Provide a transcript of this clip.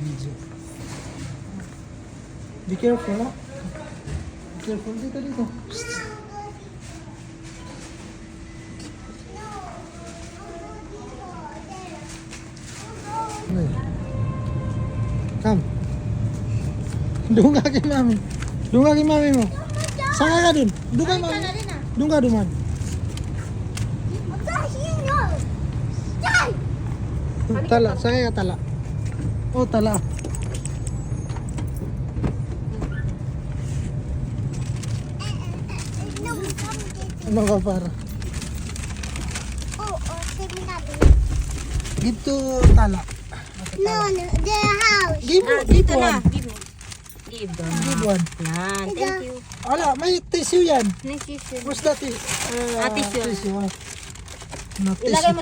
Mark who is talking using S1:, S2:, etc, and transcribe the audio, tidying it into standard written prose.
S1: Video. Be careful, ha? Be careful. Dito. Ay. Come. Doon ka kay mami. Doon ka kay mami mo. Saka ka dun. Doon ka mami. Doon ka duman. Tala. Saka ka tala. Oh, tala. Ano ka para? Dito tala.
S2: No, the house.
S1: Give one.
S3: Give them.
S1: Give one.
S3: Yan, thank you.
S1: Ala, may tissue yan.
S3: Nice tissue.
S1: Where's that
S3: tissue.
S1: tissue? Not
S3: Ilagay
S1: tissue.
S3: mo